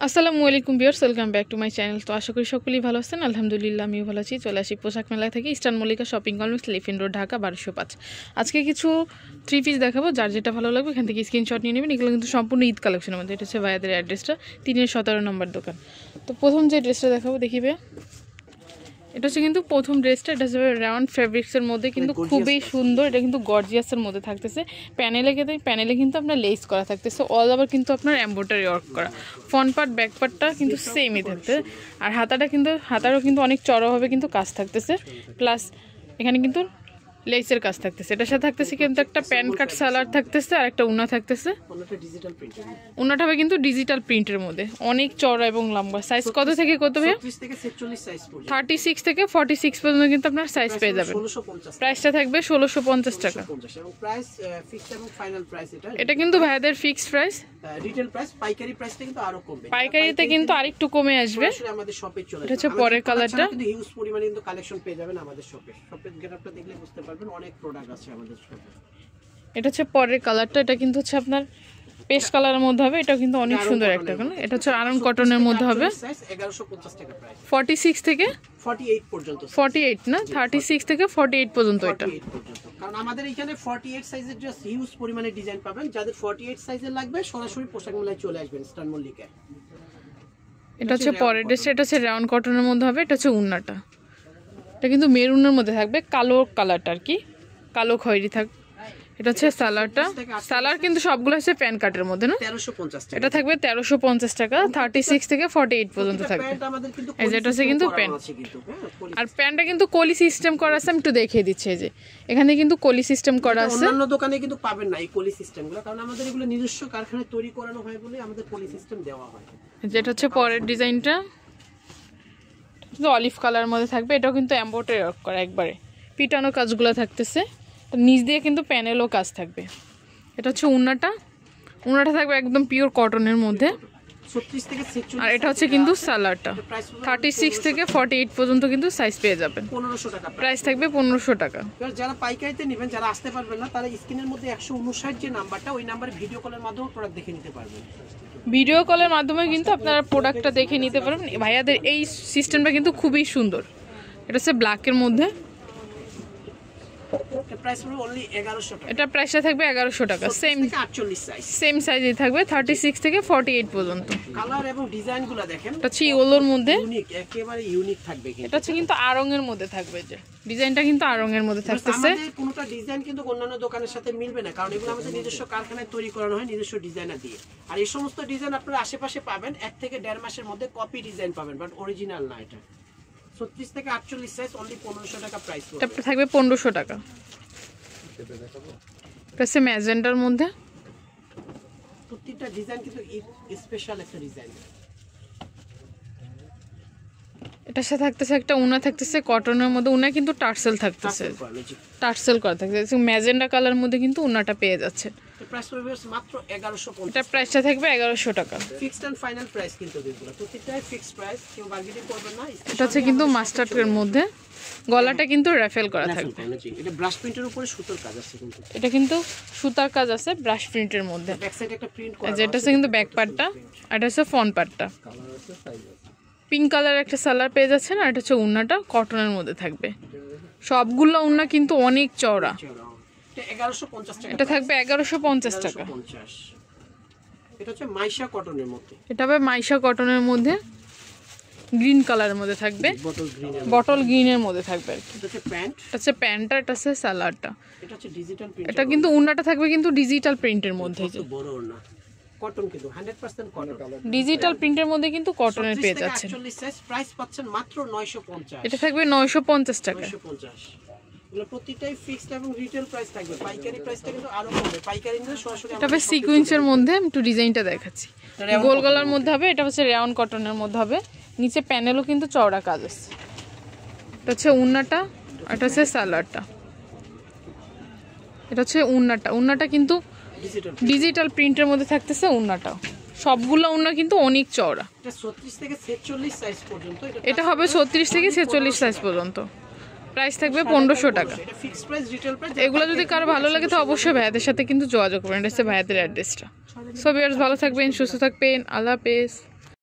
আসসালামু আলাইকুম viewers, welcome back to my channel. তো আশা করি সকলেই ভালো আছেন। আলহামদুলিল্লাহ আমিও ভালো আছি। চলে আসি পোশাক মেলা থেকে, ইস্টার্ন মল্লিকা শপিং কমপ্লেক্স, লিফিন রোড, ঢাকা 1205। আজকে কিছু 3 পিস দেখাবো, যার যেটা ভালো লাগবে এখান থেকে স্ক্রিনশট নিয়ে নেবেন। এগুলো কিন্তু সম্পূর্ণ ঈদ কালেকশনের মধ্যে। এটা হচ্ছে ভাইয়াদের অ্যাড্রেসটা 3-17 নম্বর দোকান। তো প্রথম যে ড্রেসটা দেখাবো দেখিবে, এটা হচ্ছে কিন্তু প্রথম ড্রেসটা। এটা হচ্ছে রাউন্ড ফেব্রিক্সের মধ্যে, কিন্তু খুবই সুন্দর। এটা কিন্তু গর্জিয়াসের মধ্যে থাকতেছে। প্যানেলে কিন্তু আপনার লেস করা থাকতেছে, অল ওভার কিন্তু আপনার এমব্রয়ডারি ওয়ার্ক করা। ফ্রন্ট পার্ট ব্যাক পার্টটা কিন্তু সেমই থাকতেছে। আর হাতারও কিন্তু অনেক চড়াভাবে কিন্তু কাজ থাকতেছে, প্লাস এখানে কিন্তু লেসের কাজ থাকতেছে। এটার সাথে থাকতেছে কিন্তু একটা প্যান্ট কাট সালোয়ার থাকতেছে, আর একটা উন্না থাকতেছে। উন্নাটা হবে কিন্তু ডিজিটাল প্রিন্টের মধ্যে, অনেক চড়া এবং লম্বা। সাইজ কত থেকে কত ভাই? 36 থেকে 46 পর্যন্ত কিন্তু আপনার সাইজ পেয়ে যাবেন। প্রাইসটা থাকবে 1650 টাকা। এটা কিন্তু ভাইয়াদের ফিক্সড প্রাইস। রিটেল প্রাইস, পাইকারি প্রাইসটা কিন্তু আরো কমবে। পাইকারিতে কিন্তু আরেকটু কমে আসবে। আমাদের শপে চলে এটা হচ্ছে পরের কালারটা। কিন্তু হিউজ পরিমাণে কিন্তু কালেকশন পেয়ে যাবেন আমাদের শপে। শপের গেটআপটা দেখলে বুঝতে পারবেন অনেক প্রোডাক্ট আছে আমাদের শপে। এটা হচ্ছে পরের কালারটা। এটা কিন্তু হচ্ছে আপনার পেস্ট কালারের মধ্যে হবে। এটা কিন্তু অনেক সুন্দর একটা কালার। এটা হচ্ছে আরাম কটনের মধ্যে হবে। 1150 টাকা প্রাইস। 46 থেকে 48 পর্যন্ত। 48 না, 36 থেকে 48 পর্যন্ত। এটা কারণ আমাদের এখানে 48 সাইজের জাস্ট হিউজ পরিমাণে ডিজাইন পাবেন। যাদের 48 সাইজের লাগবে সরাসরি পোশাক মেলায় চলে আসবেন ইস্টার্ন মল্লিকায়। এটা হচ্ছে পরের ড্রেসটা। এটা হচ্ছে রাউন্ড কটনের মধ্যে হবে। এটা হচ্ছে উন্নাটা। এটা কিন্তু মেরুনের মধ্যে থাকবে, কালো কালারটা আর কি, কালো খয়েরি থাকবে। এটা হচ্ছে সালোয়ারটা। সালোয়ার কিন্তু সবগুলো হচ্ছে প্যান্ট কাটের মধ্যে না। 1350 টাকা। এটা থাকবে 1350 টাকা। 36 থেকে 48 পর্যন্ত থাকবে। এই যে এটা হচ্ছে কিন্তু প্যান্ট, আর প্যান্টটা কিন্তু কলি সিস্টেম করা আছে। আমি একটু দেখিয়ে দিচ্ছি। এই যে এখানে কিন্তু কলি সিস্টেম করা আছে। অন্যান্য দোকানে কিন্তু পাবেন না এই কলি সিস্টেমগুলো, কারণ আমাদের এগুলো নিজস্ব কারখানায় তৈরি করানো হয় বলে আমাদের কলি সিস্টেম দেওয়া হয়। যেটা হচ্ছে পরের ডিজাইনটা, কিন্তু অলিভ কালার মধ্যে থাকবে। এটাও কিন্তু এমব্রয়ডারি ওয়ার্ক করা, একবারে পিটানো কাজগুলো থাকতেছে। নিচ দিয়ে কিন্তু প্যানেলও কাজ থাকবে। এটা হচ্ছে উন্নাটা থাকবে একদম পিওর কটনের মধ্যে। 36 থেকে 46। আর এটা হচ্ছে কিন্তু সালোয়ারটা। 36 থেকে 48 পর্যন্ত কিন্তু সাইজ পেয়ে যাবেন। 1500 টাকা প্রাইস থাকবে 1500 টাকা। এবার যারা পাইকারিতে নেবেন, যারা আসতে পারবেন না, তারা স্ক্রিনের মধ্যে 159 যে নাম্বারটা, ওই নাম্বারে ভিডিও কলের মাধ্যমে প্রোডাক্ট দেখে নিতে পারবেন। ভিডিও কলের মাধ্যমে কিন্তু আপনারা প্রোডাক্টটা দেখে নিতে পারবেন। ভাইয়াদের এই সিস্টেমটা কিন্তু খুবই সুন্দর। এটা হচ্ছে ব্ল্যাকের মধ্যে। এটা প্রাইসটা থাকবে 1100 টাকা। সেম সাইজে থাকবে, 36 থেকে 48 পর্যন্ত। কালার এবং ডিজাইনগুলো দেখেন, এটা হচ্ছে ইয়েলোর মধ্যে, একেবারে ইউনিক থাকবে। এটা হচ্ছে কিন্তু আরঙের মধ্যে থাকবে। যে ডিজাইনটা কিন্তু আরঙের মধ্যে থাকতেছে। আমাদের কোনটা ডিজাইন কিন্তু অন্যান্য দোকানের সাথে মিলবে না, কারণ এগুলো আমাদের নিজস্ব কারখানায় তৈরি করানো হয় নিজস্ব ডিজাইনার দিয়ে। আর এই সমস্ত ডিজাইন আপনারা আশেপাশে পাবেন 1 থেকে 1.5 মাসের মধ্যে কপি ডিজাইন পাবেন, বাট অরিজিনাল না। এটা 36 থেকে 48 সাইজ, অনলি 1500 টাকা প্রাইস। এটা থাকবে 1500 টাকা। এটা হচ্ছে ম্যাজেন্ডার মধ্যে। প্রত্যেকটা ডিজাইন কিন্তু স্পেশাল একটা ডিজাইন। এটার সাথে থাকতেছে একটা উনা থাকতেছে কটনের মধ্যে। উনা কিন্তু টার্সেল থাকতেছে, টার্সেল করা থাকতেছে। ম্যাজেন্ডা কালার মধ্যে কিন্তু উনাটা পেয়ে যাচ্ছে। প্রাইস পড়বে মাত্র 1150। এটা প্রাইসটা থাকবে 1100 টাকা। ফিক্সড এন্ড ফাইনাল প্রাইস কিন্তু এগুলো প্রত্যেকটাই ফিক্সড প্রাইস, কেউ বার্গেনিং করবেন না। এটা হচ্ছে কিন্তু মাস্টার্ড এর মধ্যে, গলাটা কিন্তু রাফেল করা থাকবে। এটা ব্রাশ প্রিন্টের উপরে সুতার কাজ আছে কিন্তু। এটা কিন্তু সুতার কাজ আছে ব্রাশ প্রিন্টের মধ্যে। ব্যাক সাইডে একটা প্রিন্ট করা আছে। যেটা হচ্ছে কিন্তু ব্যাক পার্টটা, আর এটা হচ্ছে ফ্রন্ট পার্টটা। পিঙ্ক কালার একটা সালোয়ার পেয়ে যাচ্ছেন। আর এটা হচ্ছে উন্নাটা কটনের মধ্যে থাকবে। সবগুলো উন্না কিন্তু অনেক চওড়া। এটা 1150 টাকা। এটা থাকবে 1150 টাকা। এটা হচ্ছে মাইশা কটনের মধ্যে। এটা হবে মাইশা কটনের মধ্যে, গ্রিন কালারের মধ্যে থাকবে, বটল গ্রিনের মধ্যে থাকবে আর কি। এটা হচ্ছে প্যান্ট, এটা হচ্ছে প্যান্টটা, এটা হচ্ছে সালোয়ারটা। এটা হচ্ছে ডিজিটাল প্রিন্ট। এটা কিন্তু উন্নাটা থাকবে কিন্তু ডিজিটাল প্রিন্টের মধ্যে। যে বড় ওন্না কটন, কিন্তু 100% কটন। ডিজিটাল প্রিন্টের মধ্যে কিন্তু কটনের পেয়ে যাচ্ছেন। 48 সাইজ, প্রাইস পাচ্ছেন মাত্র 950। এটা থাকবে 950 টাকা। 950। এগুলো প্রত্যেকটাই ফিক্সড এবং রিটেল প্রাইস থাকবে। পাইকারি প্রাইসটা কিন্তু আরো কমবে। পাইকারি নিলে সরাসরি এটা হবে সিকোয়েন্সের মধ্যে। আমি একটু ডিজাইনটা দেখাচ্ছি। গোল গলার মধ্যে হবে। এটা হচ্ছে রাউন্ড কটনের মধ্যে হবে। নিচে প্যানেলও কিন্তু চওড়া কাজ আছে। এটা হচ্ছে উন্নাটা, আর এটা হচ্ছে সালোয়ারটা। এটা হচ্ছে উন্নাটা কিন্তু ডিজিটাল প্রিন্টের মধ্যে থাকতেছে। উন্নাটাও সবগুলো উন্না কিন্তু অনেক চওড়া। এটা 36 থেকে 46 সাইজ পর্যন্ত। এটা হবে 36 থেকে 46 সাইজ পর্যন্ত। প্রাইস থাকবে 1500 টাকা। এটা ফিক্সড প্রাইস, রিটেল প্রাইস। এগুলো যদি কারো ভালো লাগে তো অবশ্যই ভাইয়াদের সাথে কিন্তু যোগাযোগ করবেন। এটা হচ্ছে ভাইয়াদের অ্যাড্রেসটা। সো ভিউয়ার্স, ভালো থাকবেন, সুস্থ থাকবেন। আল্লাহ হাফেজ।